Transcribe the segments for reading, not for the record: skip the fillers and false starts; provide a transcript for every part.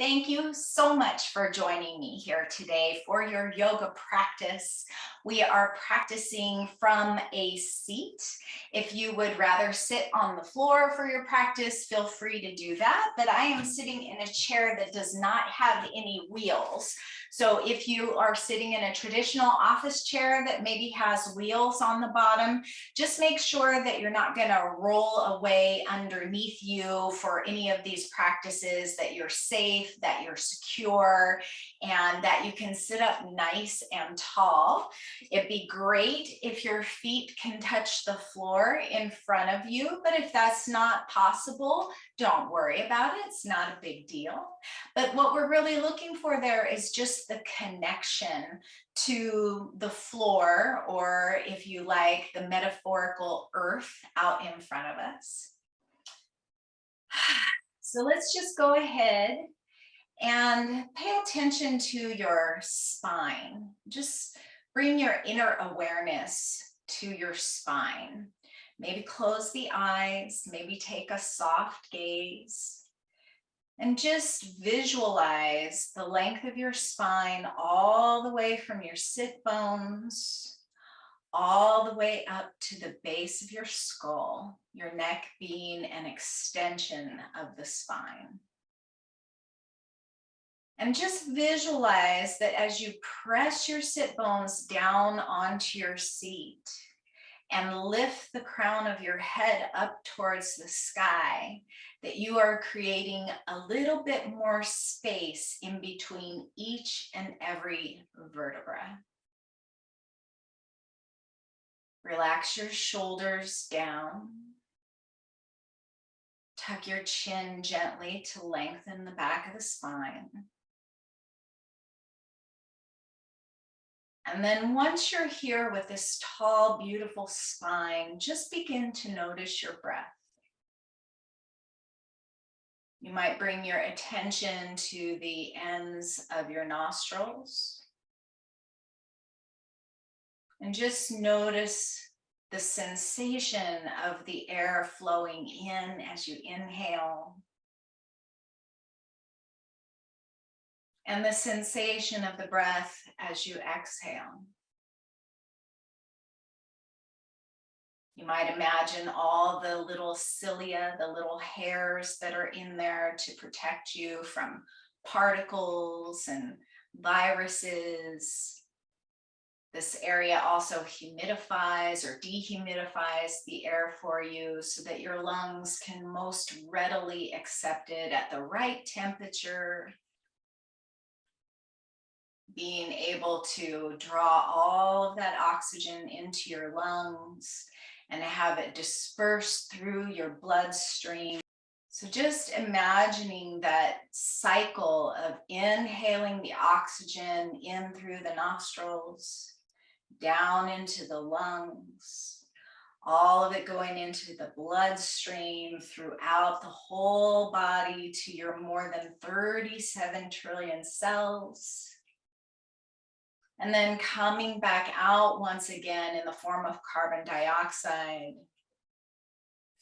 Thank you so much for joining me here today for your yoga practice. We are practicing from a seat. If you would rather sit on the floor for your practice, feel free to do that. But I am sitting in a chair that does not have any wheels. So if you are sitting in a traditional office chair that maybe has wheels on the bottom, just make sure that you're not going to roll away underneath you for any of these practices, that you're safe, that you're secure, and that you can sit up nice and tall. It'd be great if your feet can touch the floor in front of you, but if that's not possible, don't worry about it. It's not a big deal. But what we're really looking for there is just the connection to the floor, or if you like, the metaphorical earth out in front of us. So let's just go ahead and pay attention to your spine. Just bring your inner awareness to your spine. Maybe close the eyes, maybe take a soft gaze, and just visualize the length of your spine all the way from your sit bones, all the way up to the base of your skull, your neck being an extension of the spine. And just visualize that as you press your sit bones down onto your seat and lift the crown of your head up towards the sky, that you are creating a little bit more space in between each and every vertebra. Relax your shoulders down. Tuck your chin gently to lengthen the back of the spine. And then once you're here with this tall, beautiful spine, just begin to notice your breath. You might bring your attention to the ends of your nostrils. And just notice the sensation of the air flowing in as you inhale, and the sensation of the breath as you exhale. You might imagine all the little cilia, the little hairs that are in there to protect you from particles and viruses. This area also humidifies or dehumidifies the air for you so that your lungs can most readily accept it at the right temperature. Being able to draw all of that oxygen into your lungs and have it disperse through your bloodstream. So just imagining that cycle of inhaling the oxygen in through the nostrils, down into the lungs, all of it going into the bloodstream throughout the whole body to your more than 37 trillion cells. And then coming back out once again in the form of carbon dioxide,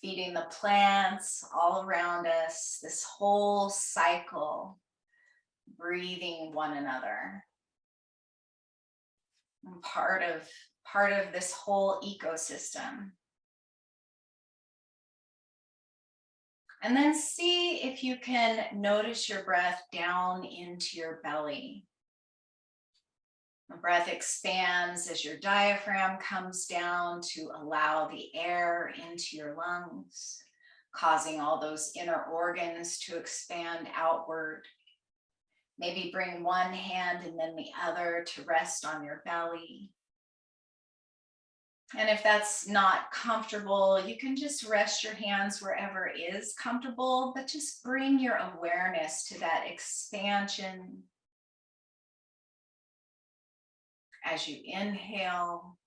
feeding the plants all around us, this whole cycle, breathing one another. And part of this whole ecosystem. And then see if you can notice your breath down into your belly. The breath expands as your diaphragm comes down to allow the air into your lungs, causing all those inner organs to expand outward. Maybe bring one hand and then the other to rest on your belly. And if that's not comfortable, you can just rest your hands wherever is comfortable, but just bring your awareness to that expansion as you inhale,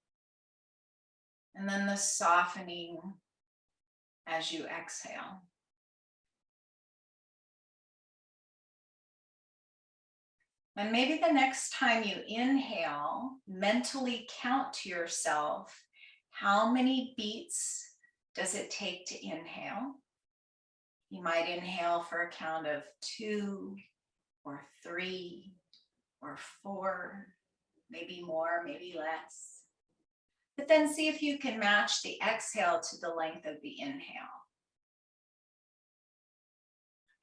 and then the softening as you exhale. And maybe the next time you inhale, mentally count to yourself, how many beats does it take to inhale? You might inhale for a count of 2, or 3 or 4, maybe more, maybe less. But then see if you can match the exhale to the length of the inhale.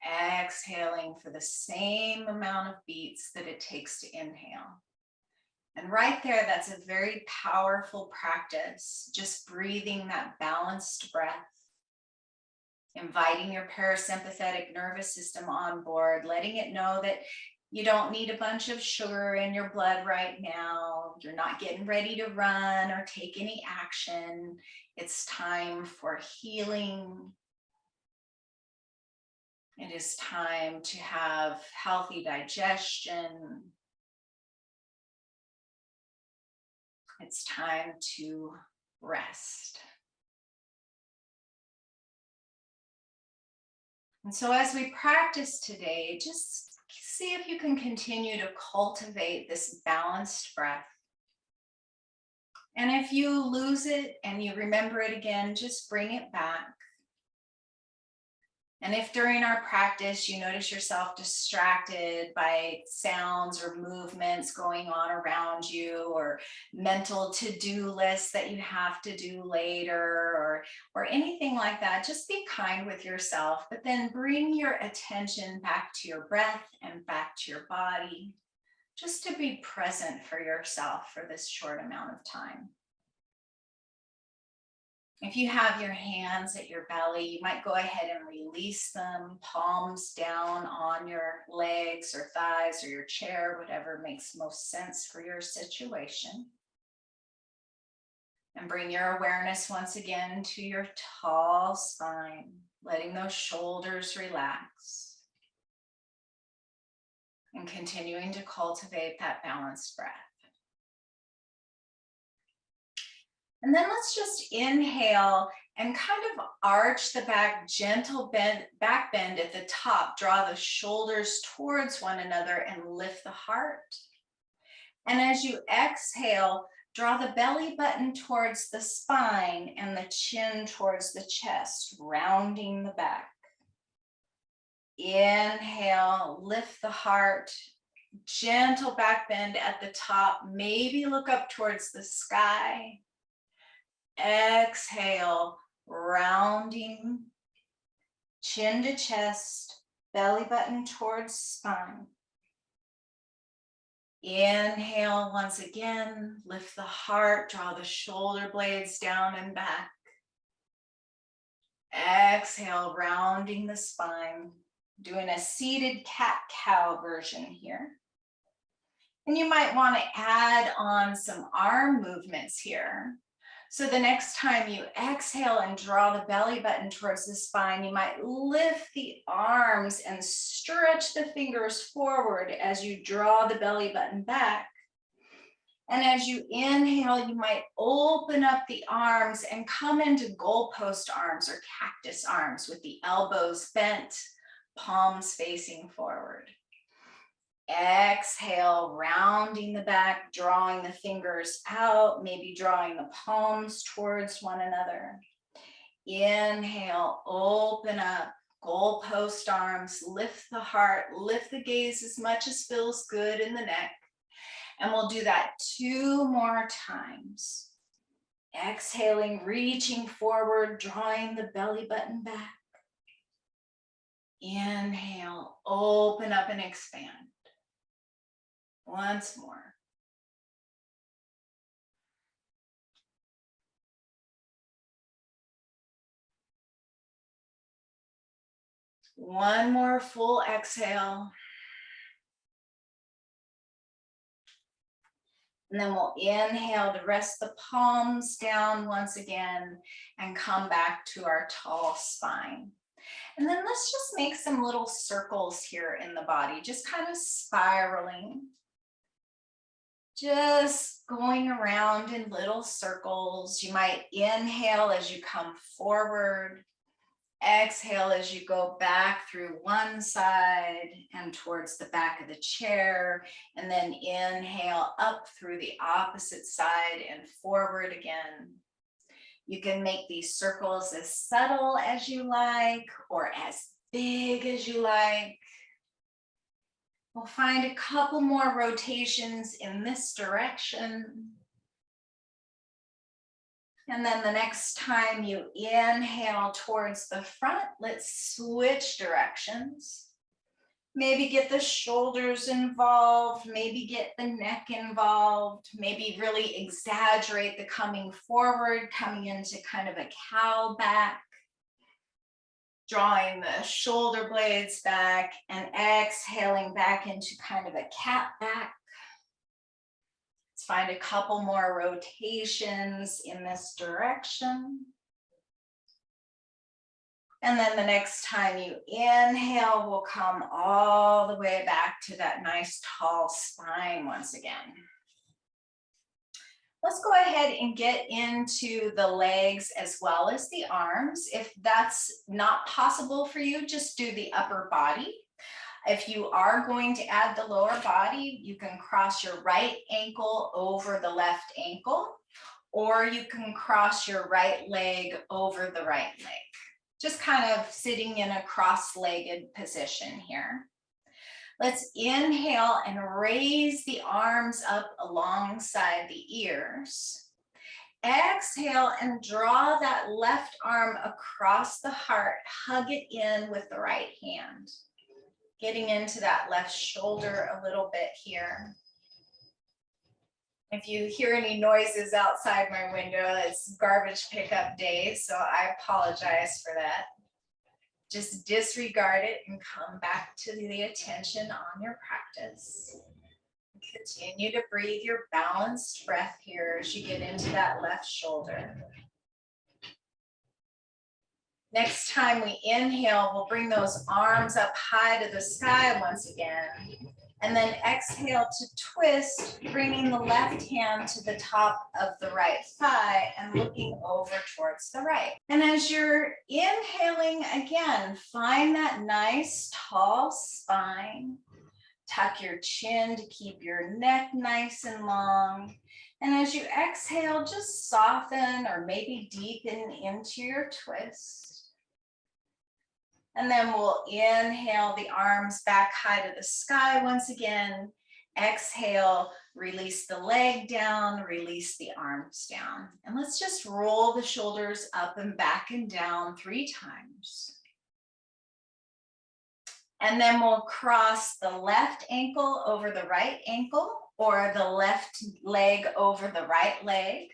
Exhaling for the same amount of beats that it takes to inhale. And right there, that's a very powerful practice, just breathing that balanced breath, inviting your parasympathetic nervous system on board, letting it know that you don't need a bunch of sugar in your blood right now. You're not getting ready to run or take any action. It's time for healing. It is time to have healthy digestion. It's time to rest. And so as we practice today, just see if you can continue to cultivate this balanced breath. And if you lose it and you remember it again, just bring it back. And if during our practice you notice yourself distracted by sounds or movements going on around you, or mental to-do lists that you have to do later, or anything like that, just be kind with yourself, but then bring your attention back to your breath and back to your body, just to be present for yourself for this short amount of time. If you have your hands at your belly, you might go ahead and release them, palms down on your legs or thighs or your chair, whatever makes most sense for your situation. And bring your awareness once again to your tall spine, letting those shoulders relax. And continuing to cultivate that balanced breath. And then let's just inhale and kind of arch the back, gentle back bend at the top. Draw the shoulders towards one another and lift the heart. And as you exhale, draw the belly button towards the spine and the chin towards the chest, rounding the back. Inhale, lift the heart, gentle back bend at the top. Maybe look up towards the sky. Exhale, rounding, chin to chest, belly button towards spine. Inhale once again, lift the heart, draw the shoulder blades down and back. Exhale, rounding the spine, doing a seated cat-cow version here. And you might want to add on some arm movements here. So the next time you exhale and draw the belly button towards the spine, you might lift the arms and stretch the fingers forward as you draw the belly button back. And as you inhale, you might open up the arms and come into goalpost arms or cactus arms with the elbows bent, palms facing forward. Exhale, rounding the back, drawing the fingers out, maybe drawing the palms towards one another. Inhale, open up, goalpost arms, lift the heart, lift the gaze as much as feels good in the neck. And we'll do that 2 more times. Exhaling, reaching forward, drawing the belly button back. Inhale, open up and expand. Once more. One more full exhale. And then we'll inhale to rest the palms down once again and come back to our tall spine. And then let's just make some little circles here in the body, just kind of spiraling. Just going around in little circles. You might inhale as you come forward. Exhale as you go back through one side and towards the back of the chair, and then inhale up through the opposite side and forward again. You can make these circles as subtle as you like or as big as you like. We'll find a couple more rotations in this direction. And then the next time you inhale towards the front, let's switch directions. Maybe get the shoulders involved, maybe get the neck involved, maybe really exaggerate the coming forward, coming into kind of a cow back, drawing the shoulder blades back and exhaling back into kind of a cat back. Let's find a couple more rotations in this direction. And then the next time you inhale, we'll come all the way back to that nice tall spine once again. Let's go ahead and get into the legs as well as the arms. If that's not possible for you, just do the upper body. If you are going to add the lower body, you can cross your right ankle over the left ankle, or you can cross your right leg over the right leg. Just kind of sitting in a cross-legged position here. Let's inhale and raise the arms up alongside the ears. Exhale and draw that left arm across the heart, hug it in with the right hand. Getting into that left shoulder a little bit here. If you hear any noises outside my window, it's garbage pickup day, so I apologize for that. Just disregard it and come back to the attention on your practice. Continue to breathe your balanced breath here as you get into that left shoulder. Next time we inhale, we'll bring those arms up high to the sky once again. And then exhale to twist, bringing the left hand to the top of the right thigh and looking over towards the right. And as you're inhaling again, find that nice tall spine. Tuck your chin to keep your neck nice and long. And as you exhale, just soften or maybe deepen into your twist. And then we'll inhale the arms back high to the sky once again. Exhale, release the leg down, release the arms down. And let's just roll the shoulders up and back and down 3 times. And then we'll cross the left ankle over the right ankle or the left leg over the right leg.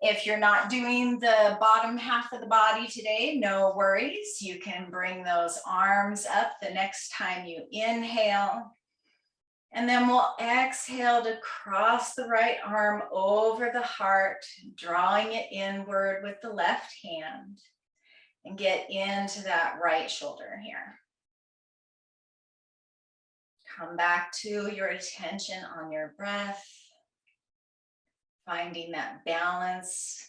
If you're not doing the bottom half of the body today, no worries. You can bring those arms up the next time you inhale. And then we'll exhale to cross the right arm over the heart, drawing it inward with the left hand, and get into that right shoulder here. Come back to your attention on your breath. Finding that balance,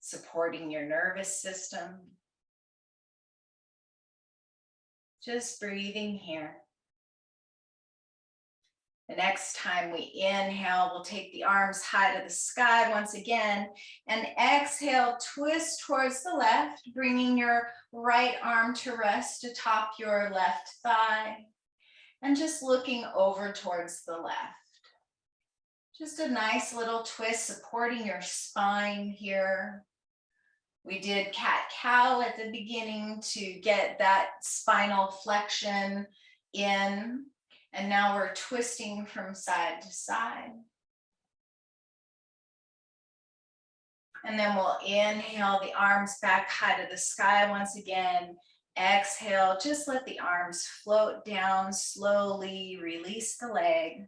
supporting your nervous system. Just breathing here. The next time we inhale, we'll take the arms high to the sky once again, and exhale, twist towards the left, bringing your right arm to rest atop your left thigh, and just looking over towards the left. Just a nice little twist supporting your spine here. We did cat-cow at the beginning to get that spinal flexion in, and now we're twisting from side to side. And then we'll inhale the arms back high to the sky once again. Exhale, just let the arms float down slowly, release the leg.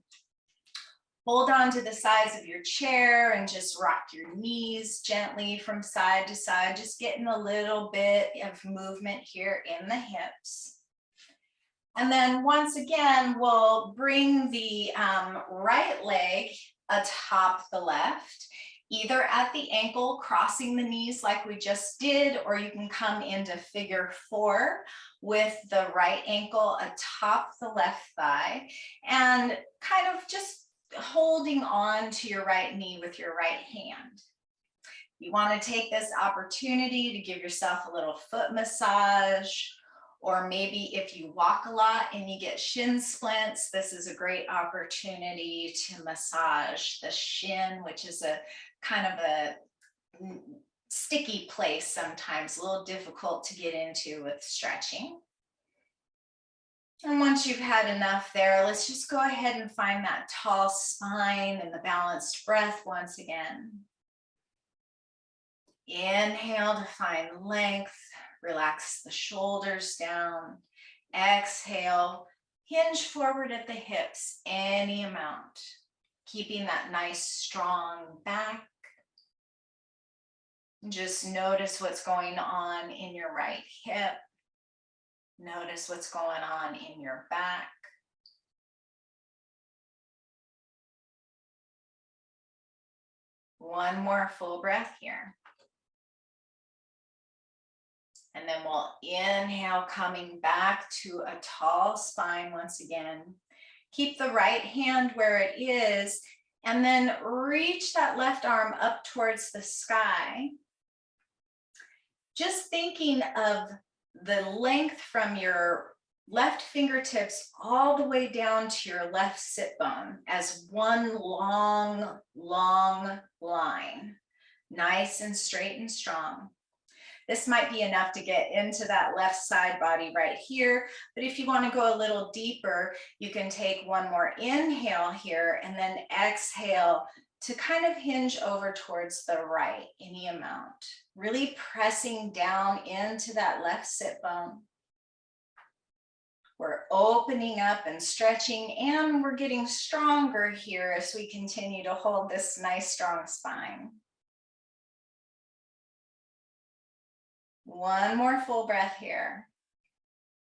Hold on to the sides of your chair and just rock your knees gently from side to side, just getting a little bit of movement here in the hips. And then once again, we'll bring the right leg atop the left, either at the ankle, crossing the knees like we just did, or you can come into figure 4 with the right ankle atop the left thigh and kind of just holding on to your right knee with your right hand. You want to take this opportunity to give yourself a little foot massage Or maybe if you walk a lot and you get shin splints, this is a great opportunity to massage the shin, which is a kind of a sticky place sometimes, a little difficult to get into with stretching. And once you've had enough there, let's just go ahead and find that tall spine and the balanced breath once again. Inhale to find length, relax the shoulders down. Exhale, hinge forward at the hips, any amount. Keeping that nice strong back. Just notice what's going on in your right hip. Notice what's going on in your back. One more full breath here. And then we'll inhale, coming back to a tall spine once again. Keep the right hand where it is, and then reach that left arm up towards the sky. Just thinking of the length from your left fingertips all the way down to your left sit bone as one long, long line, nice and straight and strong. This might be enough to get into that left side body right here, but if you want to go a little deeper, you can take one more inhale here and then exhale to kind of hinge over towards the right, any amount. Really pressing down into that left sit bone. We're opening up and stretching, and we're getting stronger here as we continue to hold this nice strong spine. One more full breath here.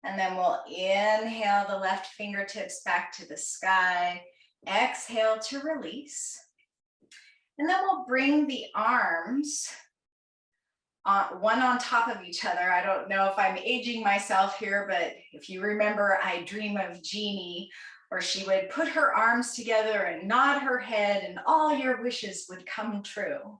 And then we'll inhale the left fingertips back to the sky. Exhale to release. And then we'll bring the arms one on top of each other. I don't know if I'm aging myself here, but if you remember, I Dream of Jeannie, where she would put her arms together and nod her head and all your wishes would come true.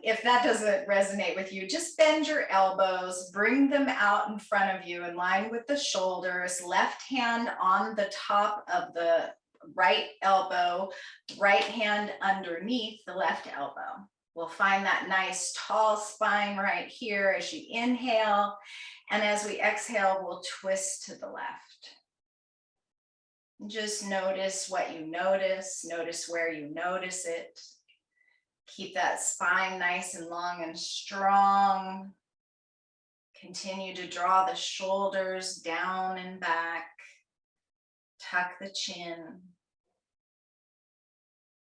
If that doesn't resonate with you, just bend your elbows, bring them out in front of you in line with the shoulders, left hand on the top of the right elbow, right hand underneath the left elbow. We'll find that nice tall spine right here as you inhale, and as we exhale, we'll twist to the left. Just notice what you notice where you notice it. Keep that spine nice and long and strong. Continue to draw the shoulders down and back. Tuck the chin.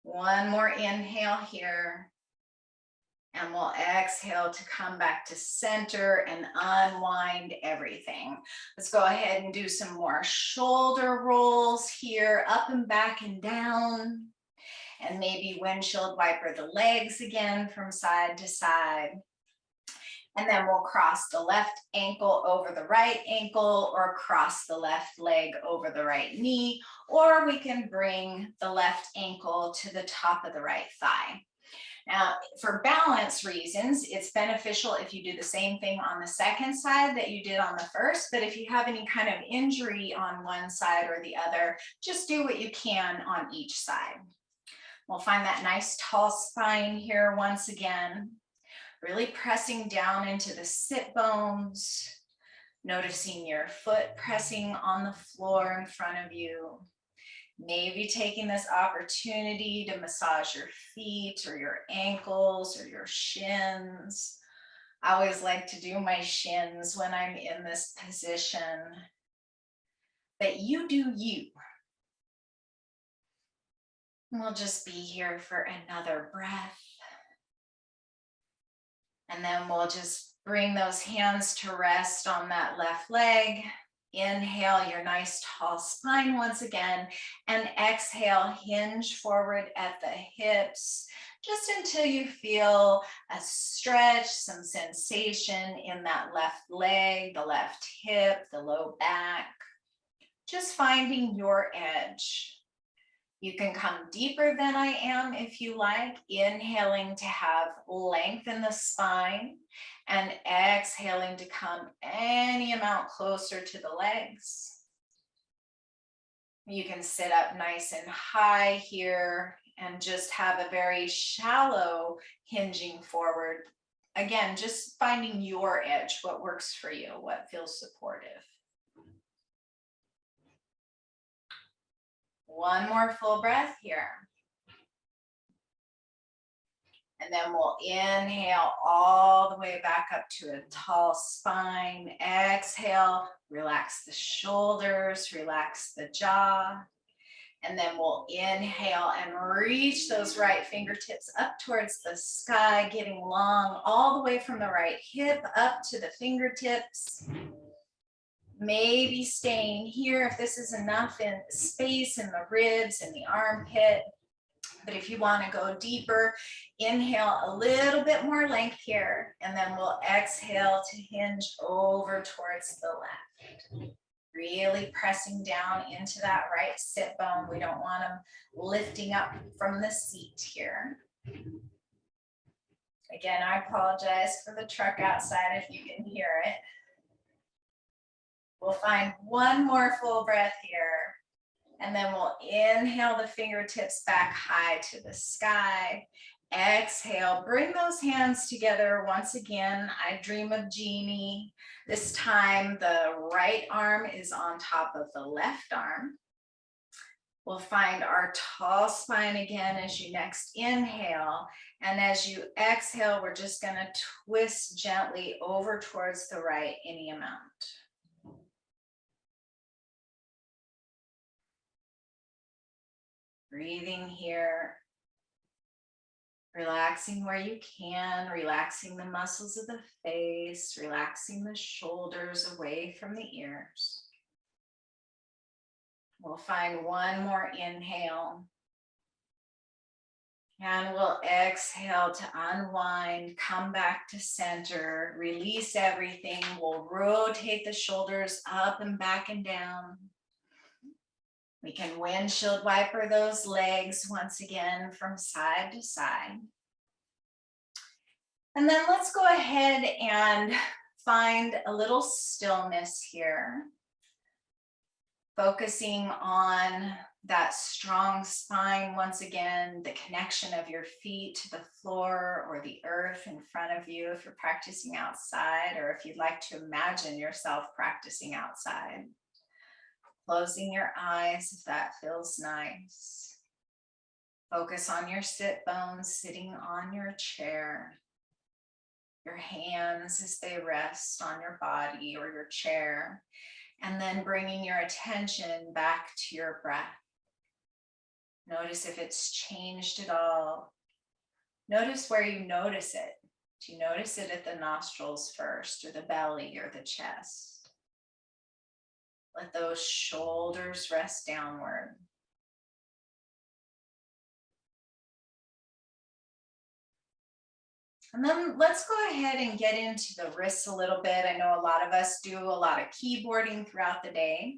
One more inhale here. And we'll exhale to come back to center and unwind everything. Let's go ahead and do some more shoulder rolls here, up and back and down. And maybe windshield wiper the legs again from side to side. And then we'll cross the left ankle over the right ankle, or cross the left leg over the right knee, or we can bring the left ankle to the top of the right thigh. Now, for balance reasons, it's beneficial if you do the same thing on the second side that you did on the first, but if you have any kind of injury on one side or the other, just do what you can on each side. We'll find that nice tall spine here once again, really pressing down into the sit bones, noticing your foot pressing on the floor in front of you. Maybe taking this opportunity to massage your feet or your ankles or your shins. I always like to do my shins when I'm in this position. But you do you. We'll just be here for another breath. And then we'll just bring those hands to rest on that left leg. Inhale your nice tall spine once again, and exhale, hinge forward at the hips, just until you feel a stretch, some sensation in that left leg, the left hip, the low back. Just finding your edge. You can come deeper than I am if you like, inhaling to have length in the spine and exhaling to come any amount closer to the legs. You can sit up nice and high here and just have a very shallow hinging forward. Again, just finding your edge, what works for you, what feels supportive. One more full breath here. And then we'll inhale all the way back up to a tall spine. Exhale, relax the shoulders, relax the jaw. And then we'll inhale and reach those right fingertips up towards the sky, getting long all the way from the right hip up to the fingertips. Maybe staying here if this is enough in space in the ribs and the armpit. But if you want to go deeper, inhale a little bit more length here, and then we'll exhale to hinge over towards the left. Really pressing down into that right sit bone. We don't want them lifting up from the seat here. Again, I apologize for the truck outside if you can hear it. We'll find one more full breath here. And then we'll inhale the fingertips back high to the sky. Exhale, bring those hands together once again. I dream of Jeannie. This time the right arm is on top of the left arm. We'll find our tall spine again as you next inhale. And as you exhale, we're just going to twist gently over towards the right any amount. Breathing here, relaxing where you can, relaxing the muscles of the face, relaxing the shoulders away from the ears. We'll find one more inhale. And we'll exhale to unwind, come back to center, release everything. We'll rotate the shoulders up and back and down. We can windshield wiper those legs once again from side to side. And then let's go ahead and find a little stillness here. Focusing on that strong spine once again, the connection of your feet to the floor or the earth in front of you if you're practicing outside, or if you'd like to imagine yourself practicing outside. Closing your eyes if that feels nice. Focus on your sit bones sitting on your chair. Your hands as they rest on your body or your chair. And then bringing your attention back to your breath. Notice if it's changed at all. Notice where you notice it. Do you notice it at the nostrils first, or the belly, or the chest? Let those shoulders rest downward. And then let's go ahead and get into the wrists a little bit. I know a lot of us do a lot of keyboarding throughout the day.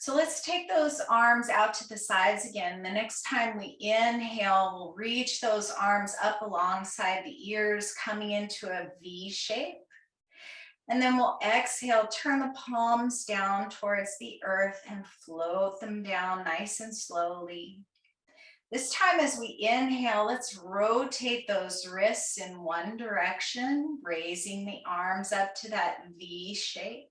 So let's take those arms out to the sides again. The next time we inhale, we'll reach those arms up alongside the ears, coming into a V shape. And then we'll exhale, turn the palms down towards the earth and float them down nice and slowly. This time as we inhale, let's rotate those wrists in one direction, raising the arms up to that V shape.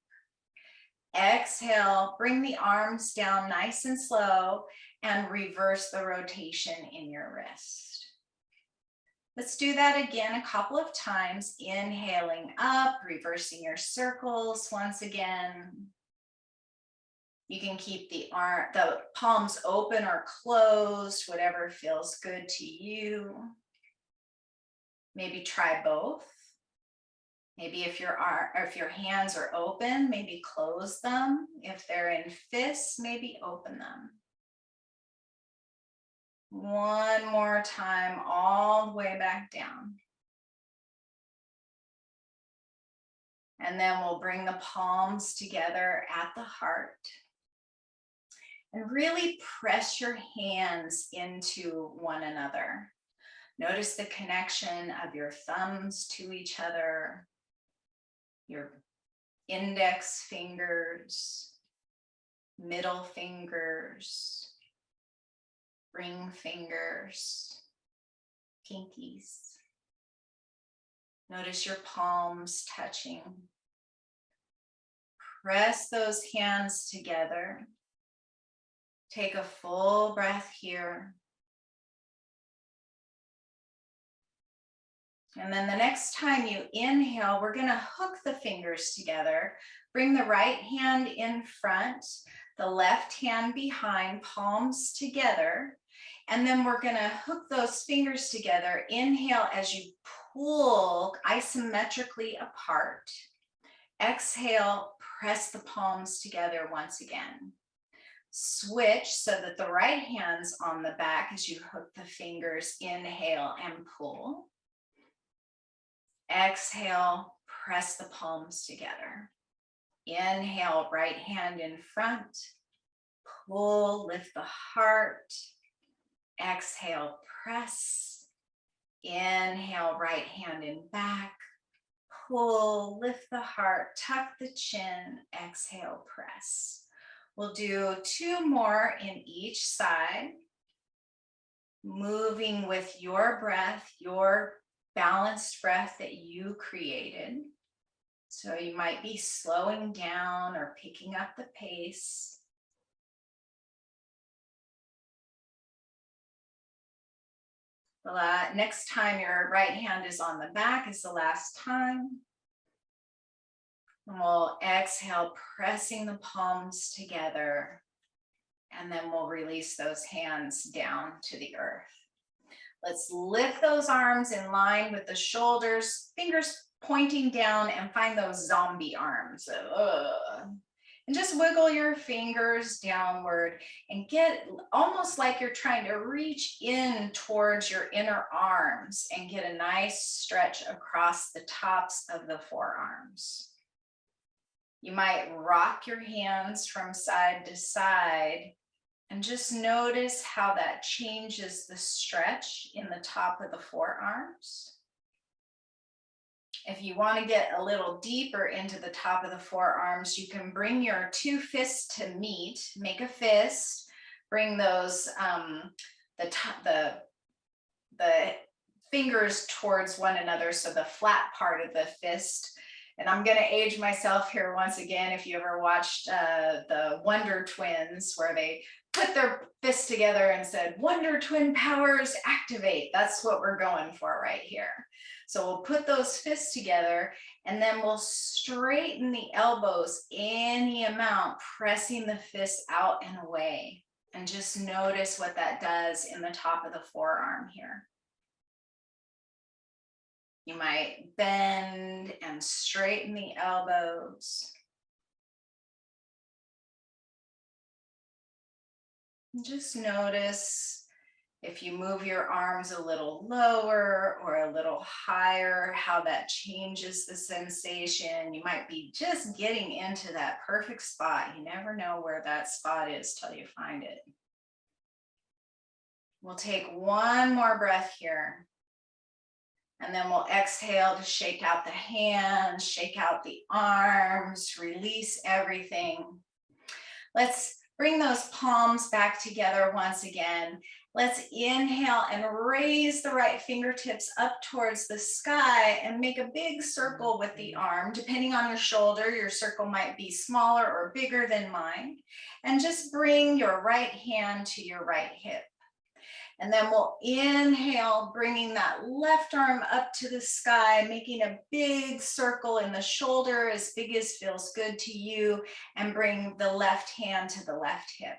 Exhale, bring the arms down nice and slow and reverse the rotation in your wrist. Let's do that again a couple of times, inhaling up, reversing your circles once again. You can keep the palms open or closed, whatever feels good to you. Maybe try both. Maybe if your hands are open, maybe close them. If they're in fists, maybe open them. One more time, all the way back down. And then we'll bring the palms together at the heart. And really press your hands into one another. Notice the connection of your thumbs to each other, your index fingers, middle fingers, ring fingers, pinkies. Notice your palms touching. Press those hands together. Take a full breath here. And then the next time you inhale, we're going to hook the fingers together. Bring the right hand in front, the left hand behind, palms together. And then we're going to hook those fingers together. Inhale as you pull isometrically apart. Exhale, press the palms together once again. Switch so that the right hand's on the back as you hook the fingers. Inhale and pull. Exhale, press the palms together. Inhale, right hand in front. Pull, lift the heart. Exhale, press. Inhale, right hand in back. Pull, lift the heart, tuck the chin. Exhale, press. We'll do 2 more in each side. Moving with your breath, your balanced breath that you created. So you might be slowing down or picking up the pace. Next time your right hand is on the back is the last time. And we'll exhale, pressing the palms together. And then we'll release those hands down to the earth. Let's lift those arms in line with the shoulders, fingers pointing down, and find those zombie arms. And just wiggle your fingers downward and get almost like you're trying to reach in towards your inner arms and get a nice stretch across the tops of the forearms. You might rock your hands from side to side and just notice how that changes the stretch in the top of the forearms. If you want to get a little deeper into the top of the forearms, you can bring your 2 fists to meet, make a fist, bring those, the fingers towards one another, so the flat part of the fist. And I'm going to age myself here once again. If you ever watched the Wonder Twins, where they put their fists together and said, Wonder Twin powers activate. That's what we're going for right here. So we'll put those fists together and then we'll straighten the elbows any amount, pressing the fists out and away. And just notice what that does in the top of the forearm here. You might bend and straighten the elbows. And just notice if you move your arms a little lower or a little higher, how that changes the sensation. You might be just getting into that perfect spot. You never know where that spot is till you find it. We'll take 1 more breath here. And then we'll exhale to shake out the hands, shake out the arms, release everything. Let's bring those palms back together once again. Let's inhale and raise the right fingertips up towards the sky and make a big circle with the arm. Depending on your shoulder, your circle might be smaller or bigger than mine. And just bring your right hand to your right hip. And then we'll inhale, bringing that left arm up to the sky, making a big circle in the shoulder, as big as feels good to you, and bring the left hand to the left hip.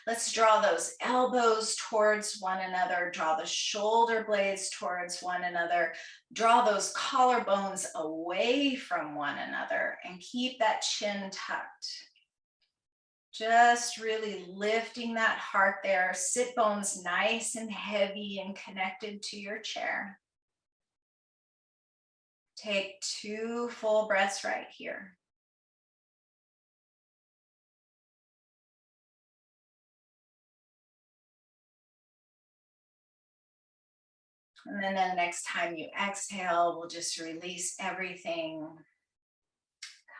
Let's draw those elbows towards one another, draw the shoulder blades towards one another, draw those collarbones away from one another, and keep that chin tucked. Just really lifting that heart there, sit bones nice and heavy and connected to your chair. Take 2 full breaths right here. And then the next time you exhale, we'll just release everything,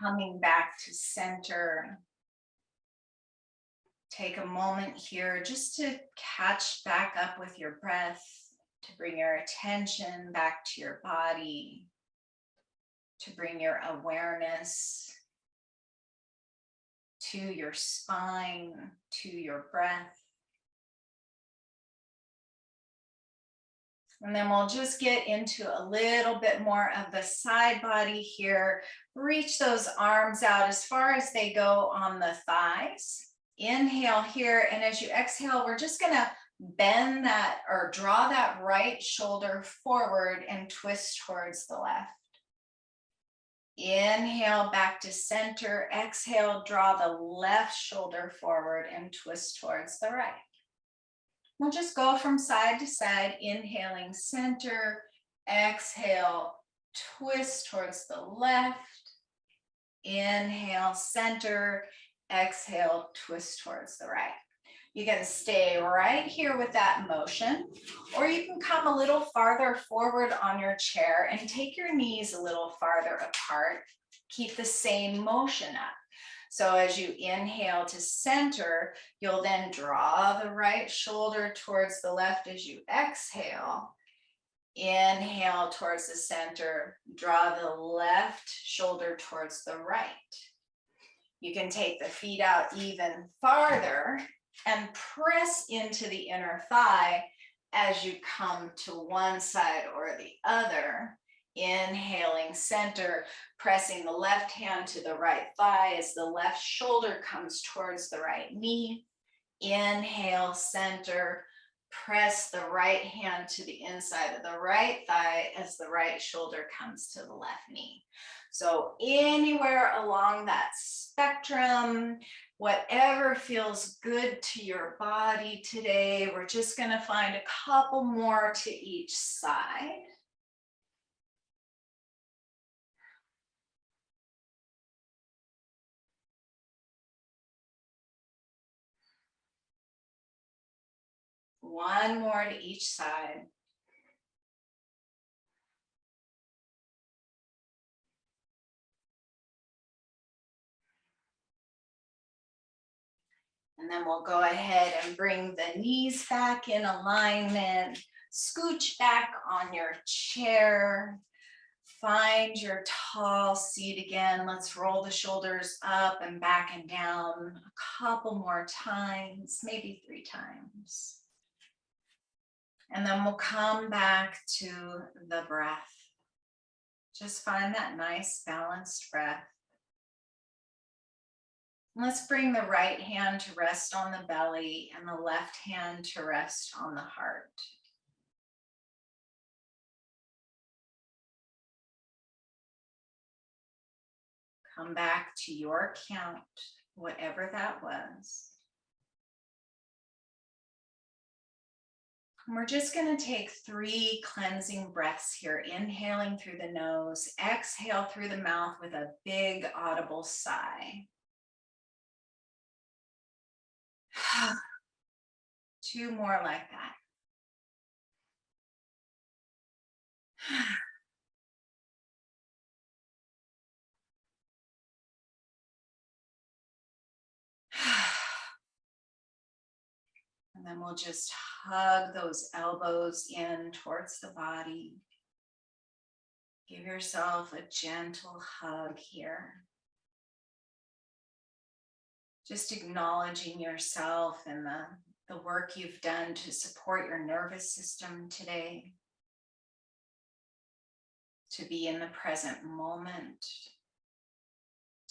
coming back to center. Take a moment here just to catch back up with your breath, to bring your attention back to your body, to bring your awareness to your spine, to your breath. And then we'll just get into a little bit more of the side body here. Reach those arms out as far as they go on the thighs. Inhale here, and as you exhale, we're just gonna bend that or draw that right shoulder forward and twist towards the left. Inhale back to center. Exhale, draw the left shoulder forward and twist towards the right. We'll just go from side to side, inhaling center, exhale, twist towards the left, inhale center, exhale, twist towards the right. You can stay right here with that motion, or you can come a little farther forward on your chair and take your knees a little farther apart. Keep the same motion up. So as you inhale to center, you'll then draw the right shoulder towards the left as you exhale. Inhale towards the center, draw the left shoulder towards the right. You can take the feet out even farther and press into the inner thigh as you come to one side or the other. Inhaling center, pressing the left hand to the right thigh as the left shoulder comes towards the right knee. Inhale center, press the right hand to the inside of the right thigh as the right shoulder comes to the left knee. So anywhere along that spectrum, whatever feels good to your body today, we're just going to find a couple more to each side. One more to each side. And then we'll go ahead and bring the knees back in alignment. Scooch back on your chair. Find your tall seat again. Let's roll the shoulders up and back and down a couple more times, maybe 3 times. And then we'll come back to the breath. Just find that nice balanced breath. Let's bring the right hand to rest on the belly and the left hand to rest on the heart. Come back to your count, whatever that was. And we're just going to take 3 cleansing breaths here, inhaling through the nose, exhale through the mouth with a big audible sigh. 2 more like that. And then we'll just hug those elbows in towards the body. Give yourself a gentle hug here. Just acknowledging yourself and the work you've done to support your nervous system today. To be in the present moment.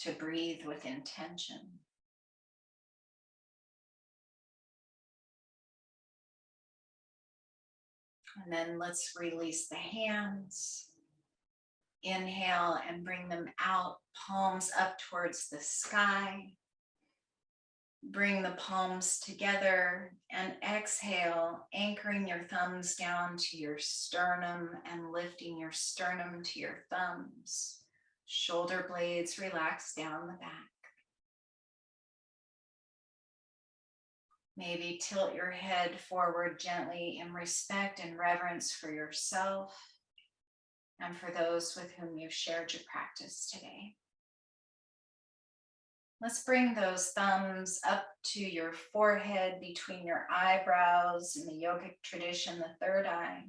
To breathe with intention. And then let's release the hands. Inhale and bring them out, palms up towards the sky. Bring the palms together and exhale, anchoring your thumbs down to your sternum and lifting your sternum to your thumbs. Shoulder blades relax down the back. Maybe tilt your head forward gently in respect and reverence for yourself and for those with whom you've shared your practice today. Let's bring those thumbs up to your forehead, between your eyebrows. In the yogic tradition, the third eye,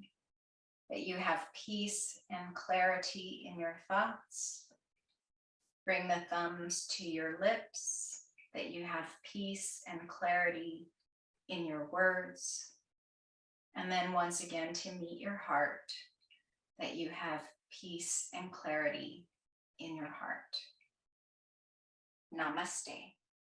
that you have peace and clarity in your thoughts. Bring the thumbs to your lips, that you have peace and clarity in your words. And then once again to meet your heart, that you have peace and clarity in your heart. Namaste.